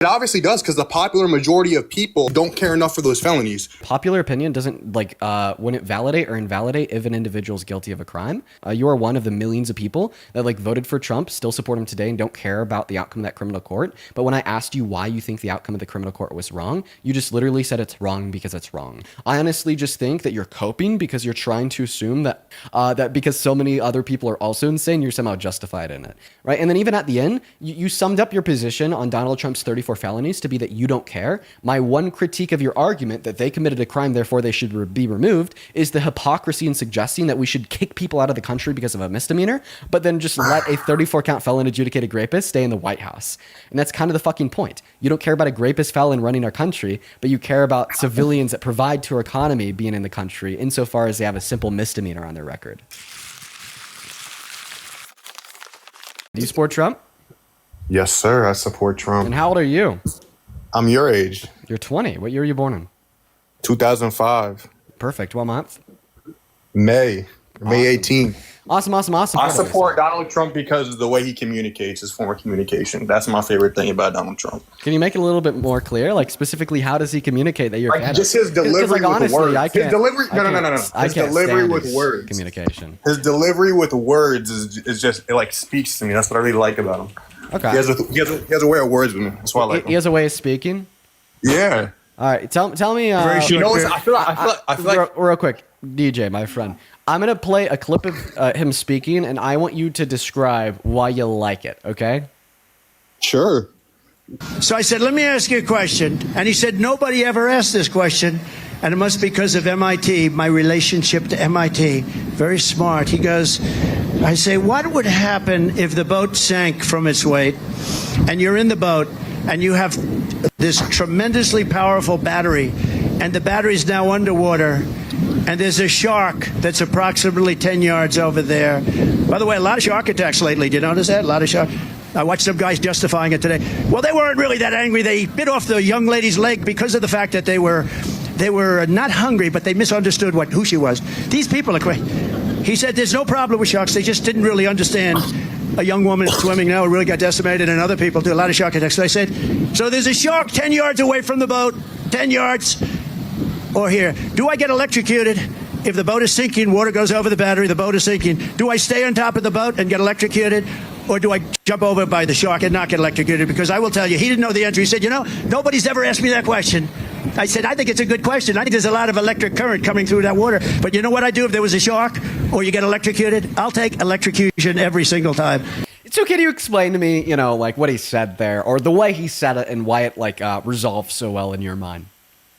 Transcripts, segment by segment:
It obviously does, because the popular majority of people don't care enough for those felonies. Popular opinion doesn't wouldn't validate or invalidate if an individual is guilty of a crime. You are one of the millions of people that voted for Trump, still support him today, and don't care about the outcome of that criminal court. But when I asked you why you think the outcome of the criminal court was wrong, you just literally said it's wrong because it's wrong. I honestly just think that you're coping because you're trying to assume that that because so many other people are also insane, you're somehow justified in it, right? And then even at the end, you summed up your position on Donald Trump's 34 felonies to be that you don't care. My one critique of your argument that they committed a crime, therefore they should be removed, is the hypocrisy in suggesting that we should kick people out of the country because of a misdemeanor, but then just let a 34 count felon adjudicated rapist stay in the White House. And that's kind of the fucking point. You don't care about a rapist felon running our country, but you care about civilians that provide to our economy being in the country insofar as they have a simple misdemeanor on their record. Do you support Trump? Yes, sir. I support Trump. And how old are you? I'm your age. You're 20. What year were you born in? 2005. Perfect. What month? May 18th. Awesome. I support Donald Trump because of the way he communicates, his form of communication. That's my favorite thing about Donald Trump. Can you make it a little bit more clear? Specifically, how does he communicate that you're a fan just his delivery with words. His delivery, no. His delivery with words. Communication. His delivery with words is just, it speaks to me. That's what I really like about him. Okay. He has a way of words with me. That's why I like him. He has a way of speaking? Yeah. All right. Tell me. I feel like real quick, DJ, my friend. I'm going to play a clip of him speaking, and I want you to describe why you like it, okay? Sure. So I said, let me ask you a question. And he said, nobody ever asked this question. And it must be because of MIT, my relationship to MIT. Very smart. He goes, I say, what would happen if the boat sank from its weight and you're in the boat and you have this tremendously powerful battery and the battery's now underwater and there's a shark that's approximately 10 yards over there. By the way, a lot of shark attacks lately. Did you notice that? A lot of shark. I watched some guys justifying it today. Well, they weren't really that angry. They bit off the young lady's leg because of the fact that they were not hungry, but they misunderstood who she was. These people are crazy. He said there's no problem with sharks. They just didn't really understand a young woman swimming now really got decimated, and other people do a lot of shark attacks. So I said, so there's a shark 10 yards away from the boat, 10 yards, or here. Do I get electrocuted? If the boat is sinking, water goes over the battery, the boat is sinking. Do I stay on top of the boat and get electrocuted? Or do I jump over by the shark and not get electrocuted? Because I will tell you, he didn't know the answer. He said, nobody's ever asked me that question. I said, I think it's a good question. I think there's a lot of electric current coming through that water. But you know what I do if there was a shark or you get electrocuted? I'll take electrocution every single time. So can you explain to me, what he said there, or the way he said it and why it resolved so well in your mind?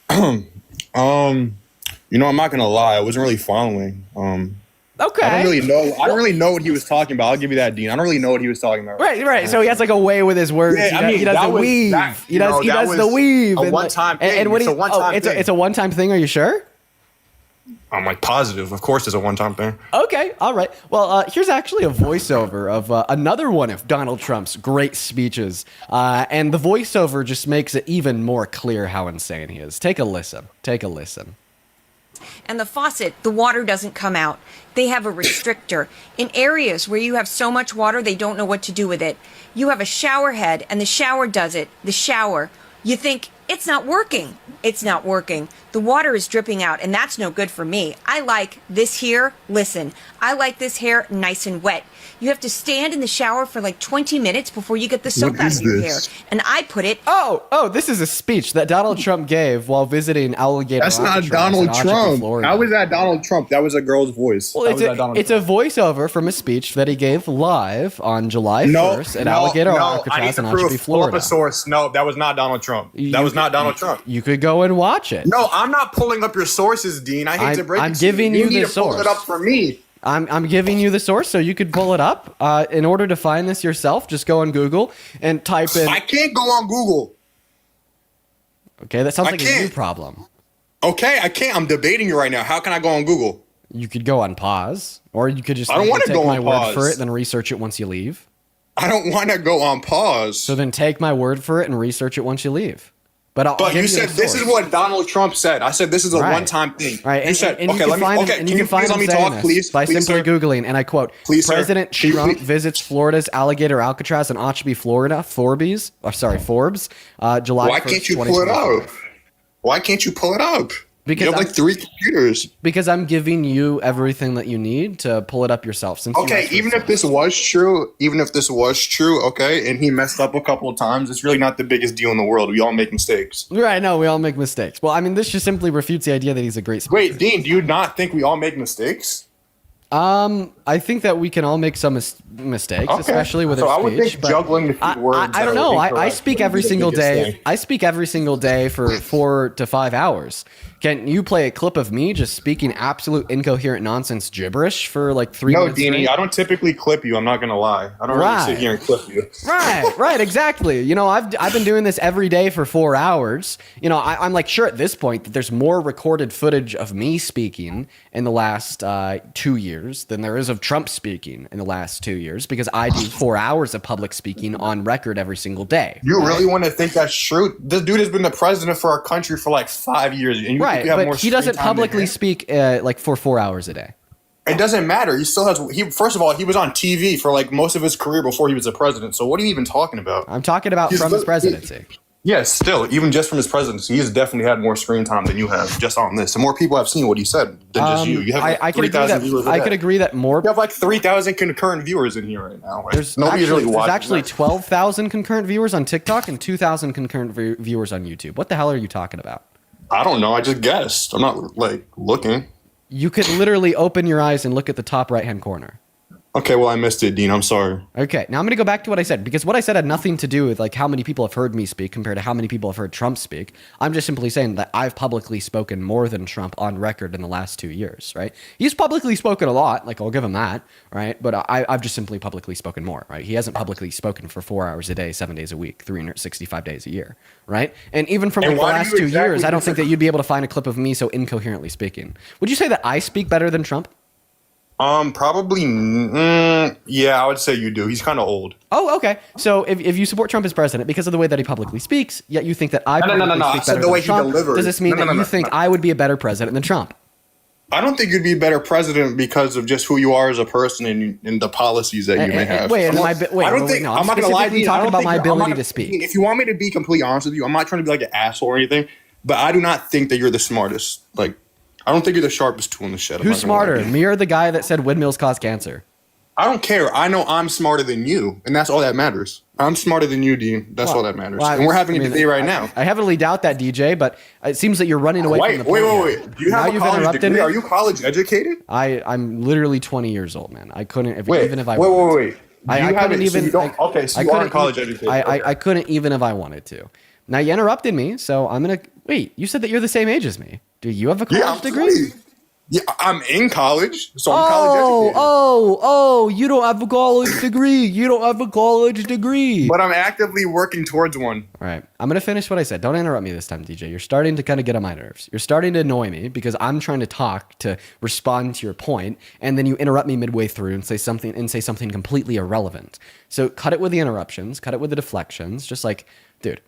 I'm not gonna lie. I wasn't really following. Okay. I don't really know what he was talking about. I'll give you that, Dean. I don't really know what he was talking about. Right. So he has a way with his words. Yeah, he does the weave. He does the weave. A one-time thing. It's a one-time thing. Are you sure? I'm positive. Of course, it's a one-time thing. Okay. All right. Well, here's actually a voiceover of another one of Donald Trump's great speeches, and the voiceover just makes it even more clear how insane he is. Take a listen. And the faucet, the water doesn't come out. They have a restrictor. In areas where you have so much water, they don't know what to do with it. You have a shower head, and the shower does it. The shower. You think, it's not working. It's not working. The water is dripping out, and that's no good for me. I like this here. Listen, I like this hair nice and wet. You have to stand in the shower for 20 minutes before you get the soap out of your hair. And I put it... Oh, this is a speech that Donald Trump gave while visiting Alligator. That's not Donald Trump. How was that Donald Trump? That was a girl's voice. Well, it's a voiceover from a speech that he gave live on July 1st at Alligator Alcatraz in Oshkosh, Florida. Pull up a source. No, that was not Donald Trump. That was not Donald Trump. You could go and watch it. No, I'm not pulling up your sources, Dean. I hate to break it to you. I'm giving you the source. Pull it up for me. I'm giving you the source so you could pull it up. In order to find this yourself, just go on Google and type in... I can't go on Google. Okay, that sounds like a you problem. Okay, I can't. I'm debating you right now. How can I go on Google? You could go on pause, or you could just I don't want to take go my on word pause. for it, then research it once you leave. I don't want to go on pause. So then take my word for it and research it once you leave. But I'll But give you said the this is source. what Donald Trump said. I said this is a Right. one-time thing. Right. You said, and you okay, can find okay, him, and can you you can find please let him me saying talk, this please? by Please, simply sir? Googling, and I quote, Please, sir. President Can you Trump please- visits Florida's Alligator Alcatraz in Oshby, Florida, Forbes, July Why 1st, can't you pull it 2024. up? Why can't you pull it up? Because you have I'm- like 3 computers. Because I'm giving you everything that you need to pull it up yourself. Since you Okay, asked even for if this was true, okay, and he messed up a couple of times, it's really not the biggest deal in the world. We all make mistakes. Right, no, we all make mistakes. Well, I mean, this just simply refutes the idea that he's a great speaker. Wait, Dean, do you not think we all make mistakes? I think that we can all make some mistakes, Okay. especially with So our I would speech. think but juggling the few words I don't that are know. I incorrect speak would every be the single biggest day. thing. I speak every single day for 4 to 5 hours. Can you play a clip of me just speaking absolute incoherent nonsense gibberish for like 3 No, minutes? Deanie, straight? I don't typically clip you. I'm not gonna lie. I don't really sit here and clip you. Right, exactly. You know, I've been doing this every day for 4 hours. You know, I'm like sure at this point that there's more recorded footage of me speaking in the last 2 years than there is of Trump speaking in the last 2 years because I do 4 hours of public speaking on record every single day. You really want to think that's true? This dude has been the president for our country for like 5 years, and you think Right, you have more but he screen doesn't time than publicly him? speak like for 4 hours a day. It doesn't matter. He still has. First of all, he was on TV for like most of his career before he was a president. So what are you even talking about? I'm talking about He's from his lit- presidency. Yes, still, even just from his presidency, he has definitely had more screen time than you have just on this. And more people have seen what he said than just you. You have like I could agree 3,000 viewers. that I could agree that more. You have like 3,000 concurrent viewers in here right now. Right? There's Nobody's actually, really there's watching. actually that. 12,000 concurrent viewers on TikTok and 2,000 concurrent viewers on YouTube. What the hell are you talking about? I don't know. I just guessed. I'm not like looking. You could literally open your eyes and look at the top right-hand corner. Okay, well, I missed it, Dean. I'm sorry. Okay, now I'm going to go back to what I said, because what I said had nothing to do with like how many people have heard me speak compared to how many people have heard Trump speak. I'm just simply saying that I've publicly spoken more than Trump on record in the last 2 years, right? He's publicly spoken a lot, like I'll give him that, right? But I've just simply publicly spoken more, right? He hasn't publicly spoken for 4 hours a day, 7 days a week, 365 days a year, right? And even from like, the why do last you 2 exactly years, I don't think disagree? that you'd be able to find a clip of me so incoherently speaking. Would you say that I speak better than Trump? Probably. Yeah, I would say you do. He's kind of old. Oh, okay. So if you support Trump as president because of the way that he publicly speaks, yet you think that I No. publicly I speak said better the than way he Trump, delivers. does this mean No, that you no. think I would be a better president than Trump? I don't think you'd be a better president because of just who you are as a person and the policies that you may have. Wait, I'm no, not- wait, I don't wait, think no, I'm not going to lie to specifically you. I talking don't about think my I'm not ability gonna- to speak. If you want me to be completely honest with you, I'm not trying to be like an asshole or anything, but I do not think that you're the smartest. Like, I don't think you're the sharpest tool in the shed. I'm Who's not gonna lie to smarter, you. me or the guy that said windmills cause cancer? I don't care. I know I'm smarter than you, and that's all that matters. I'm smarter than you, Dean. That's all that matters. Well, and we're having I a mean, debate right now. I heavily doubt that, DJ, but it seems that you're running away from the point. Wait. Do you Now have a you've college interrupted degree? me. Are you college educated? I'm literally 20 years old, man. I couldn't, Wait, even if I wanted to. wait. I You couldn't haven't- so even. you don't- okay, so I you are couldn't college even- educated. I Okay. couldn't even if I wanted to. Now you interrupted me, so I'm gonna wait. You said that you're the same age as me. Do you have a college Yeah, I'm degree? 20. Yeah, I'm in college, so I'm college educated. Oh, you don't have a college degree. You don't have a college degree. But I'm actively working towards one. All right, I'm going to finish what I said. Don't interrupt me this time, DJ. You're starting to kind of get on my nerves. You're starting to annoy me because I'm trying to talk to respond to your point, and then you interrupt me midway through and say something completely irrelevant. So cut it with the interruptions, cut it with the deflections. Just like, dude,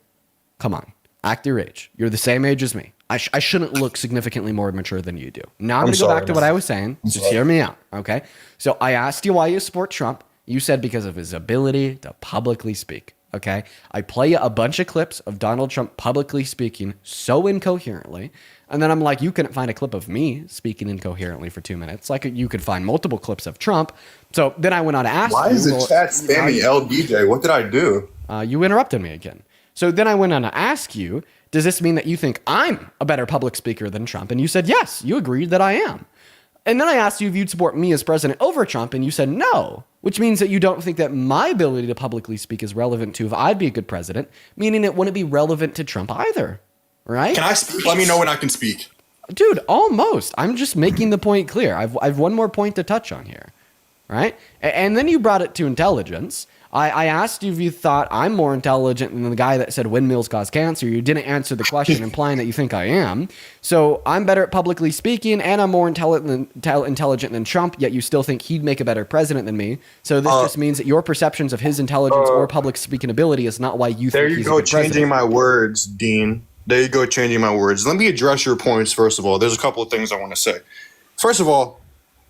come on. Act your age. You're the same age as me. I shouldn't look significantly more mature than you do. Now I'm going to go sorry, back to man. what I was saying. Just hear me out, okay? So I asked you why you support Trump. You said because of his ability to publicly speak, okay? I play you a bunch of clips of Donald Trump publicly speaking so incoherently, and then I'm like, you couldn't find a clip of me speaking incoherently for 2 minutes. Like you could find multiple clips of Trump. So then I went on to ask Why you, is the well, chat spamming LDJ? What did I do? you interrupted me again. So then I went on to ask you, does this mean that you think I'm a better public speaker than Trump? And you said, yes, you agreed that I am. And then I asked you if you'd support me as president over Trump, and you said no, which means that you don't think that my ability to publicly speak is relevant to if I'd be a good president, meaning it wouldn't be relevant to Trump either, right? Can I speak? Let me know when I can speak. Dude, almost. I'm just making the point clear. I've one more point to touch on here, right? And then you brought it to intelligence. I asked you if you thought I'm more intelligent than the guy that said windmills cause cancer. You didn't answer the question, implying that you think I am. So I'm better at publicly speaking, and I'm more intelligent than Trump, yet you still think he'd make a better president than me. So this just means that your perceptions of his intelligence or public speaking ability is not why you There think you he's a go, good changing president. my words, Dean. There you go, changing my words. Let me address your points, first of all. There's a couple of things I want to say. First of all,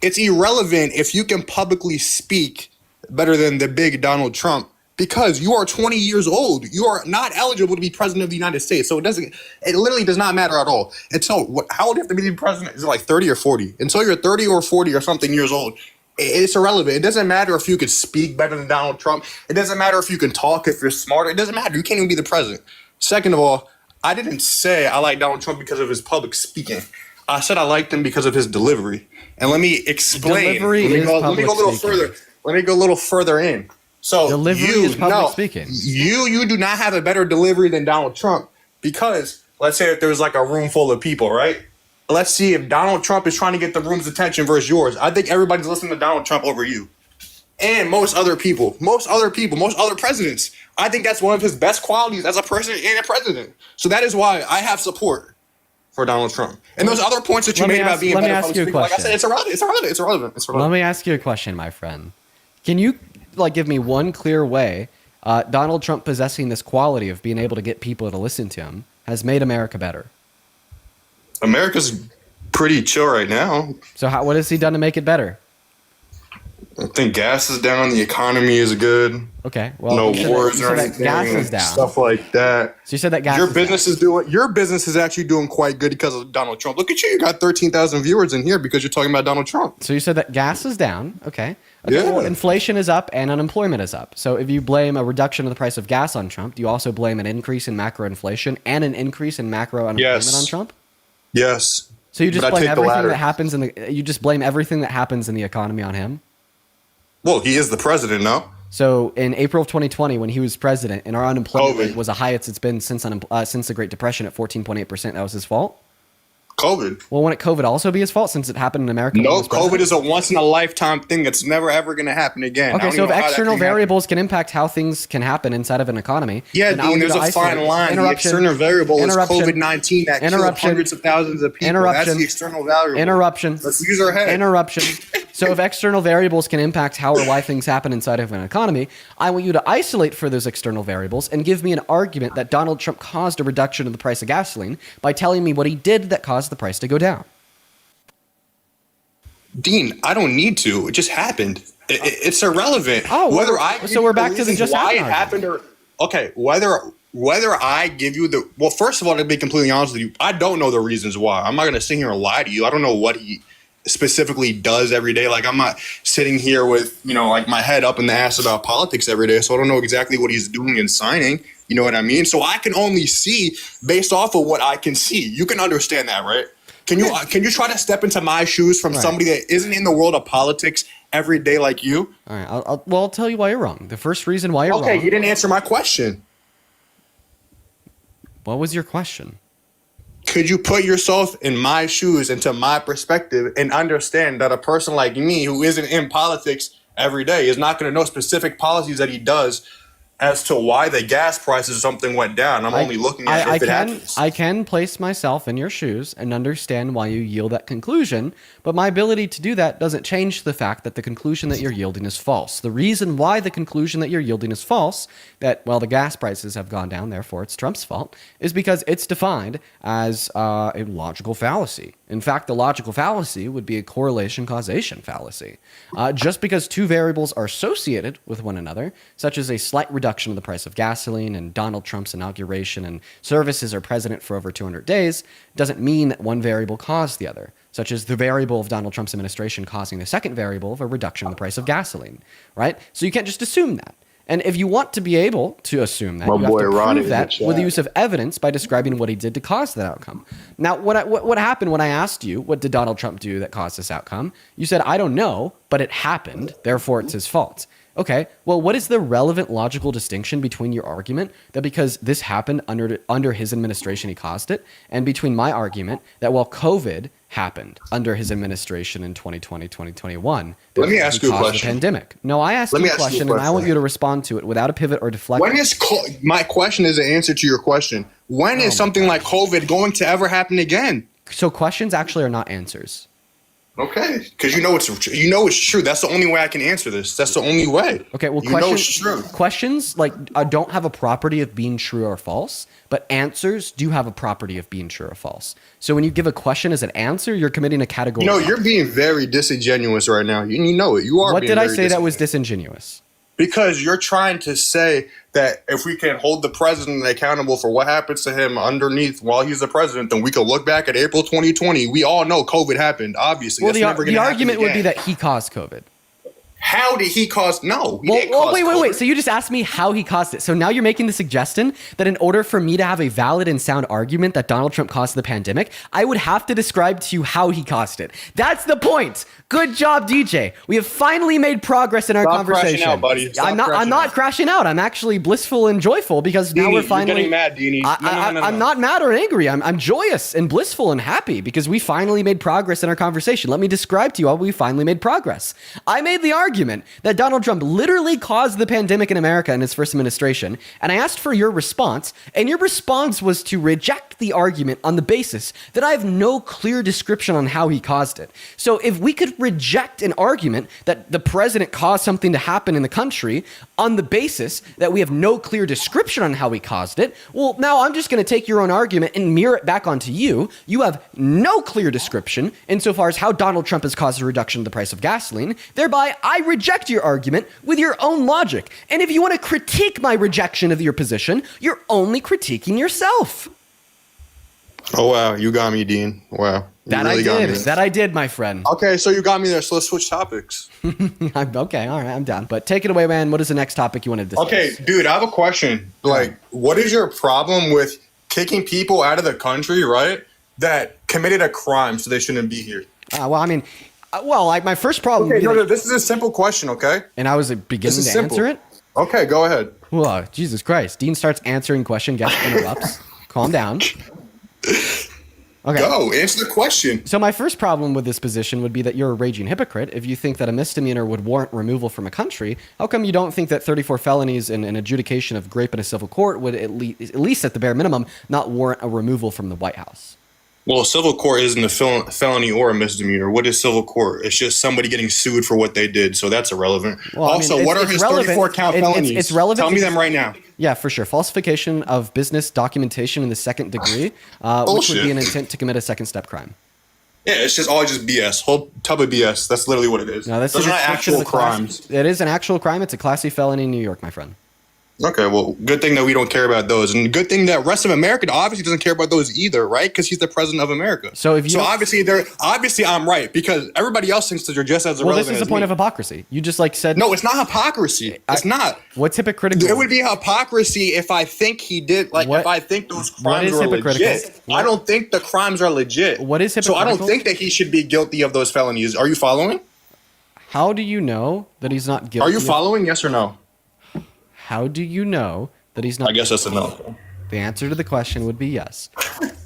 it's irrelevant if you can publicly speak better than the big Donald Trump because you are 20 years old. You are not eligible to be president of the United States. So it literally does not matter at all. And so how old do you have to be president? Is it like 30 or 40? Until you're 30 or 40 or something years old, it's irrelevant. It doesn't matter if you could speak better than Donald Trump. It doesn't matter if you can talk, if you're smarter. It doesn't matter. You can't even be the president. Second of all, I didn't say I like Donald Trump because of his public speaking. I said I liked him because of his delivery. And let me explain. Let me go a little further. Let me go a little further in. So Delivery is public speaking. You do not have a better delivery than Donald Trump because let's say that there's like a room full of people, right? Let's see if Donald Trump is trying to get the room's attention versus yours. I think everybody's listening to Donald Trump over you. And most other presidents. I think that's one of his best qualities as a person and a president. So that is why I have support for Donald Trump. And those other points that you made about being better public speaker, like I said, it's irrelevant. Let me ask you a question, my friend. Can you give me one clear way Donald Trump possessing this quality of being able to get people to listen to him has made America better? America's pretty chill right now. So what has he done to make it better? I think gas is down. The economy is good. Okay. Well, no wars or anything. Gas is down. Stuff like that. So you said that gas. Your business is actually doing quite good because of Donald Trump. Look at you. You got 13,000 viewers in here because you're talking about Donald Trump. So you said that gas is down. Okay. Yeah. Well, inflation is up and unemployment is up. So if you blame a reduction of the price of gas on Trump, do you also blame an increase in macro inflation and an increase in macro unemployment on Trump? Yes. So you just blame everything that happens everything that happens in the economy on him? Well, he is the president, no? So in April of 2020, when he was president, and our unemployment rate was the highest it's been since the Great Depression at 14.8%, that was his fault? COVID. Well, wouldn't COVID also be his fault since it happened in America? No, COVID is a once-in-a-lifetime thing that's never, ever going to happen again. Okay, so if external variables can impact how things can happen inside of an economy... Yeah, Dean, there's a fine line. The external variable is COVID-19 that killed hundreds of thousands of people. That's the external variable. Interruption. Let's use our head. Interruption. So if external variables can impact how or why things happen inside of an economy, I want you to isolate for those external variables and give me an argument that Donald Trump caused a reduction of the price of gasoline by telling me what he did that caused the price to go down. Dean, I don't need to. It just happened. It's irrelevant. So we're back to the just why it happened or okay, whether I give you the well, first of all, to be completely honest with you, I don't know the reasons why. I'm not going to sit here and lie to you. I don't know what he specifically does every day. Like I'm not sitting here with, like my head up in the ass about politics every day. So I don't know exactly what he's doing and signing. You know what I mean? So I can only see based off of what I can see. You can understand that, right? Can you try to step into my shoes from somebody that isn't in the world of politics every day like you? All right. I'll tell you why you're wrong. The first reason why you're wrong. Okay, you didn't answer my question. What was your question? Could you put yourself in my shoes, into my perspective, and understand that a person like me who isn't in politics every day is not going to know specific policies that he does as to why the gas prices or something went down? I'm only looking at if it happens. I can place myself in your shoes and understand why you yield that conclusion, but my ability to do that doesn't change the fact that the conclusion that you're yielding is false. The reason why the conclusion that you're yielding is false, that, well, the gas prices have gone down, therefore it's Trump's fault, is because it's defined as a logical fallacy. In fact, the logical fallacy would be a correlation causation fallacy. Just because two variables are associated with one another, such as a slight reduction of the price of gasoline and Donald Trump's inauguration and services are president for over 200 days, doesn't mean that one variable caused the other, such as the variable of Donald Trump's administration causing the second variable of a reduction in the price of gasoline, right? So you can't just assume that. And if you want to be able to assume that, you have to prove that with the use of evidence by describing what he did to cause that outcome. Now, what happened when I asked you, what did Donald Trump do that caused this outcome? You said, I don't know, but it happened, therefore it's his fault. Okay, well, what is the relevant logical distinction between your argument that because this happened under his administration, he caused it, and between my argument that, well, COVID happened under his administration in 2020, 2021. Let me ask you a question. The pandemic. No, I asked you a question, and I want you to respond to it without a pivot or deflection. My question is an answer to your question. When is something like COVID going to ever happen again? So questions actually are not answers. Okay, because you know it's true. That's the only way I can answer this. That's the only way. Okay, well, you know it's true. questions like don't have a property of being true or false, but answers do have a property of being true or false. So when you give a question as an answer, you're committing a category. You know, you're being very disingenuous right now. You know it. You are. What being did I very say that was disingenuous? Because you're trying to say that if we can hold the president accountable for what happens to him underneath while he's the president, then we can look back at April 2020. We all know COVID happened, obviously. Well, That's the argument would be that he caused COVID. How did he cause? No, he didn't Well, cause wait. COVID. So you just asked me how he caused it. So now you're making the suggestion that in order for me to have a valid and sound argument that Donald Trump caused the pandemic, I would have to describe to you how he caused it. That's the point. Good job, DJ. We have finally made progress in our conversation. Crashing out, buddy. I'm not crashing out. I'm actually blissful and joyful because now we're finally. You're getting mad, Deanie. No. I'm not mad or angry. I'm joyous and blissful and happy because we finally made progress in our conversation. Let me describe to you how we finally made progress. I made the argument that Donald Trump literally caused the pandemic in America in his first administration, and I asked for your response, and your response was to reject the argument on the basis that I have no clear description on how he caused it. So if we could reject an argument that the president caused something to happen in the country on the basis that we have no clear description on how he caused it, well, now I'm just going to take your own argument and mirror it back onto you. You have no clear description insofar as how Donald Trump has caused a reduction in the price of gasoline. Thereby, I reject your argument with your own logic. And if you want to critique my rejection of your position, you're only critiquing yourself. Oh, wow. You got me, Dean. Wow. That I did, my friend. Okay, so you got me there. So let's switch topics. Okay, all right, I'm down. But take it away, man. What is the next topic you want to discuss? Okay, dude, I have a question. Like, what is your problem with kicking people out of the country, right, that committed a crime so they shouldn't be here? Like my first problem. Okay, no, this is a simple question, okay? And I was beginning to answer it. Okay, go ahead. Whoa, Jesus Christ! Dean starts answering question, guest interrupts. Calm down. Okay. Go, answer the question. So my first problem with this position would be that you're a raging hypocrite. If you think that a misdemeanor would warrant removal from a country, how come you don't think that 34 felonies and an adjudication of rape in a civil court would at least at the bare minimum not warrant a removal from the White House? Well, civil court isn't a felony or a misdemeanor. What is civil court? It's just somebody getting sued for what they did, so that's irrelevant. Well, also, what are his 34-count felonies? It's relevant. Tell me them right now. Yeah, for sure. Falsification of business documentation in the second degree, which would be an intent to commit a second-step crime. Yeah, it's just all just BS. Whole tub of BS. That's literally what it is. No, those are not actual crimes. It is an actual crime. It's a Class C felony in New York, my friend. Okay, well, good thing that we don't care about those, and good thing that rest of America obviously doesn't care about those either, right? Because he's the president of America. So obviously I'm right because everybody else thinks that you're just as irrelevant. Well, this is the point of hypocrisy. You just said no. It's not hypocrisy. It's not. What's hypocritical? It would be hypocrisy if I think he did. If I think those crimes are legit. I don't think the crimes are legit. What is hypocritical? So I don't think that he should be guilty of those felonies. Are you following? How do you know that he's not guilty? Are you following? Yes or no? How do you know that he's not? I guess that's a no. The answer to the question would be yes.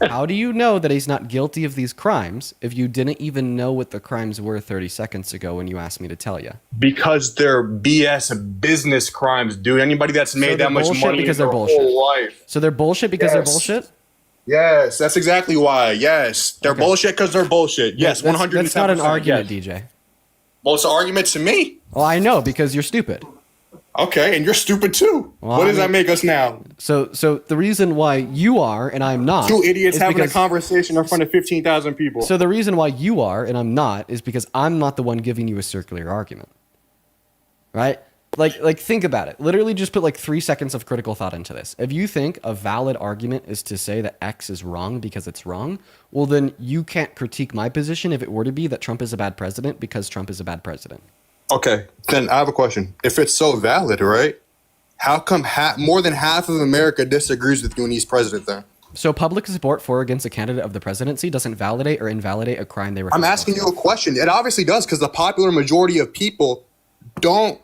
How do you know that he's not guilty of these crimes if you didn't even know what the crimes were 30 seconds ago when you asked me to tell you? Because they're BS business crimes, dude. Anybody that's made that much money because in their whole life. So they're bullshit because they're bullshit? Yes, that's exactly why. Yes, they're bullshit because they're bullshit. Yes, 100%. That's not an argument, DJ. Well, it's an argument to me. Well, I know because you're stupid. Okay, and you're stupid too. Well, what does that make us now? So the reason why you are and I'm not. Two idiots having a conversation in front of 15,000 people. So the reason why you are and I'm not is because I'm not the one giving you a circular argument. Right? Like think about it. Literally just put 3 seconds of critical thought into this. If you think a valid argument is to say that X is wrong because it's wrong, well then you can't critique my position if it were to be that Trump is a bad president because Trump is a bad president. Okay, then I have a question. If it's so valid, right, how come more than half of America disagrees with you when he's president then? So public support for or against a candidate of the presidency doesn't validate or invalidate a crime they were. I'm asking you a question. It obviously does because the popular majority of people don't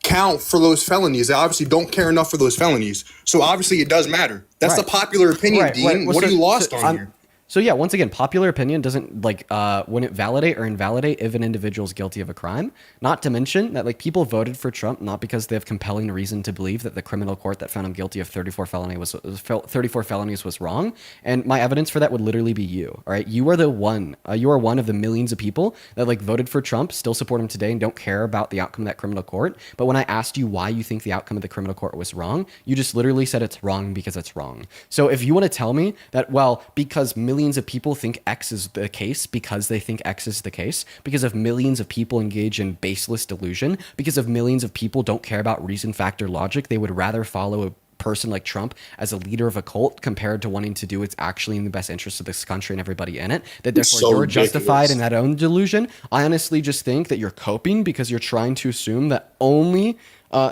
count for those felonies. They obviously don't care enough for those felonies. So obviously it does matter. That's the popular opinion, Dean. Well, what are you lost on here? So yeah, once again, popular opinion doesn't wouldn't validate or invalidate if an individual is guilty of a crime. Not to mention that like people voted for Trump not because they have compelling reason to believe that the criminal court that found him guilty of 34 felonies was wrong. And my evidence for that would literally be you. All right, you are the one. You are one of the millions of people that like voted for Trump, still support him today, and don't care about the outcome of that criminal court. But when I asked you why you think the outcome of the criminal court was wrong, you just literally said it's wrong because it's wrong. So if you want to tell me that, well, because millions of people think X is the case because they think X is the case, because of millions of people engage in baseless delusion, because of millions of people don't care about reason, fact, or logic, they would rather follow a person like Trump as a leader of a cult compared to wanting to do what's actually in the best interest of this country and everybody in it, that therefore so you're ridiculous. justified in that own delusion. I honestly just think that you're coping because you're trying to assume that only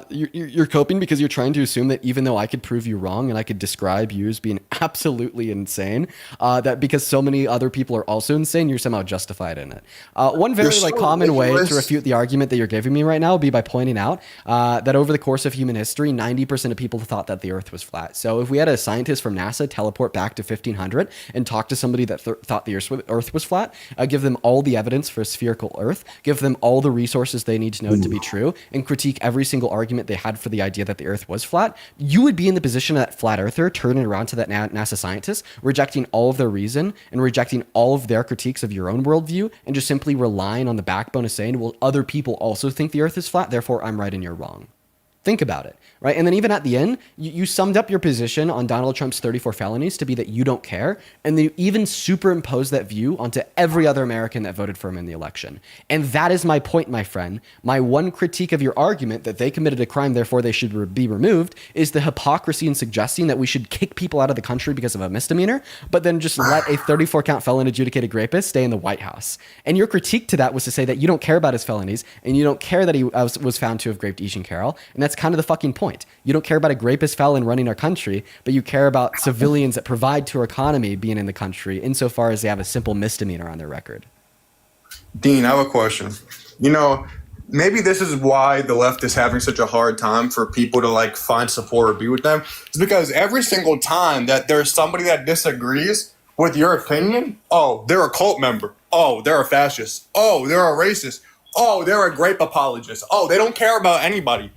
you're coping because you're trying to assume that even though I could prove you wrong and I could describe you as being absolutely insane, that because so many other people are also insane, you're somehow justified in it. One very so common way ridiculous. to refute the argument that you're giving me right now would be by pointing out that over the course of human history, 90% of people thought that the Earth was flat. So if we had a scientist from NASA teleport back to 1500 and talk to somebody that thought the Earth was flat, give them all the evidence for a spherical Earth, give them all the resources they need to know it to be true, and critique every single argument they had for the idea that the Earth was flat, you would be in the position of that flat earther turning around to that NASA scientist, rejecting all of their reason and rejecting all of their critiques of your own worldview, and just simply relying on the backbone of saying, well, other people also think the Earth is flat, therefore I'm right and you're wrong. Think about it, right? And then even at the end, you summed up your position on Donald Trump's 34 felonies to be that you don't care, and you even superimposed that view onto every other American that voted for him in the election. And that is my point, my friend. My one critique of your argument that they committed a crime, therefore they should be removed, is the hypocrisy in suggesting that we should kick people out of the country because of a misdemeanor, but then just let a 34-count felon adjudicated rapist stay in the White House. And your critique to that was to say that you don't care about his felonies, and you don't care that he was found to have raped Ishan Carroll, and that's kind of the fucking point. You don't care about a rapist felon running our country, but you care about civilians that provide to our economy being in the country insofar as they have a simple misdemeanor on their record. Dean, I have a question. You know, maybe this is why the left is having such a hard time for people to like find support or be with them. It's because every single time that there's somebody that disagrees with your opinion, oh, they're a cult member. Oh, they're a fascist. Oh, they're a racist. Oh, they're a grape apologist. Oh, they don't care about anybody.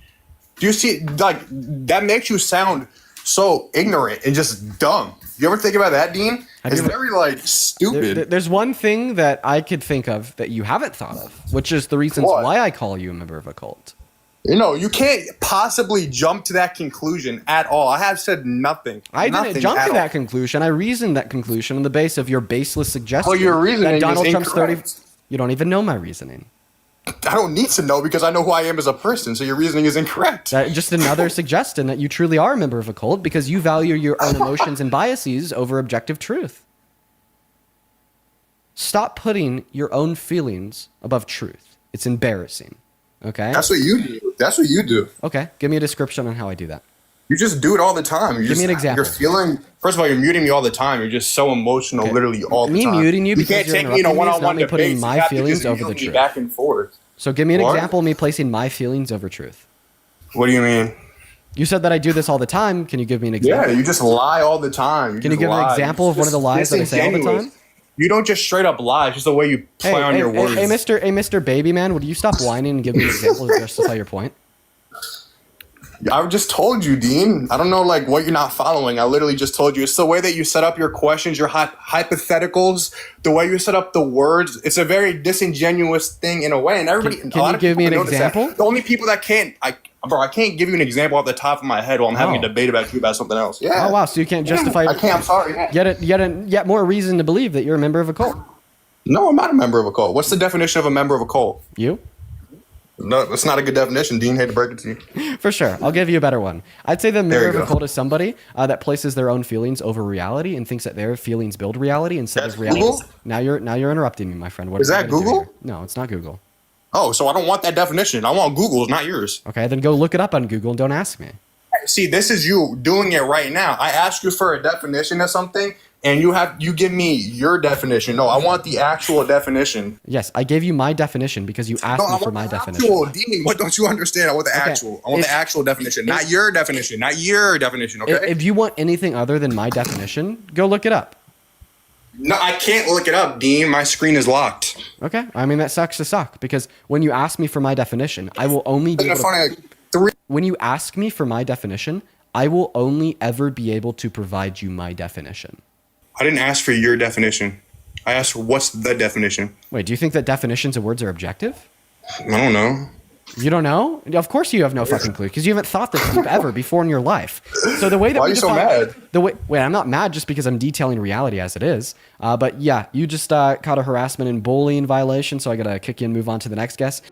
Do you see, like, that makes you sound so ignorant and just dumb. You ever think about that, Dean? It's very, like, stupid. There's one thing that I could think of that you haven't thought of, which is the reasons why I call you a member of a cult. You know, you can't possibly jump to that conclusion at all. I have said nothing. I didn't jump to that conclusion. I reasoned that conclusion on the base of your baseless suggestion. Well, your reasoning that Donald is Trump's incorrect. You don't even know my reasoning. I don't need to know because I know who I am as a person, so your reasoning is incorrect. Just another suggestion that you truly are a member of a cult because you value your own emotions and biases over objective truth. Stop putting your own feelings above truth. It's embarrassing. Okay? That's what you do. That's what you do. Okay. Give me a description on how I do that. You just do it all the time. Give me an example. You're feeling. First of all, you're muting me all the time. You're just so emotional, literally all the time. Me muting you because can't you're take me in a interrupting me is not one-on-one me putting debate. my You have to feelings just over the mute me truth. back and forth. So give me an What? example of me placing my feelings over truth. What do you mean? You said that I do this all the time. Can you give me an Yeah, example? you just lie all the time. Can you give me an example of one of the lies that I say all the time? You don't just straight up lie. It's just the way you play on your words. Hey, Mr. Baby Man, would you stop whining and give me an example to justify your point? I just told you, Dean. I don't know like what you're not following. I literally just told you. It's the way that you set up your questions, your hypotheticals, the way you set up the words. It's a very disingenuous thing in a way. And everybody, Can you give me an example? The only people that can't, I can't give you an example off the top of my head while I'm having a debate about you about something else. Yeah. Oh wow, so you can't justify. I can't. I'm sorry. Yet more reason to believe that you're a member of a cult. No, I'm not a member of a cult. What's the definition of a member of a cult? You? No, that's not a good definition, Dean. Hate to break it to you. For sure. I'll give you a better one. I'd say the member of you a cult is somebody that places their own feelings over reality and thinks that their feelings build reality instead That's of reality. Google? Now you're interrupting me, my friend. What Is that am I gonna do Google? here? No, it's not Google. Oh, so I don't want that definition. I want Google's, not yours. Okay, then go look it up on Google and don't ask me. See, this is you doing it right now. I asked you for a definition of something, and you give me your definition. No, I want the actual definition. Yes, I gave you my definition because you asked me for my definition. Actual, Dean, what don't you understand? I want the actual. I want the actual definition, not your definition. Not your definition. Okay. If you want anything other than my definition, go look it up. No, I can't look it up, Dean. My screen is locked. Okay. I mean, that sucks to suck because when you ask me for my definition, I will only be able to, when you ask me for my definition, I will only ever be able to provide you my definition. I didn't ask for your definition. I asked for what's the definition. Wait, do you think that definitions of words are objective? I don't know. You don't know? Of course you have no fucking clue because you haven't thought this deep ever before in your life. So the way that Why are you so mad? Wait, I'm not mad just because I'm detailing reality as it is. But yeah, you just caught a harassment and bullying violation, so I gotta kick you and move on to the next guest.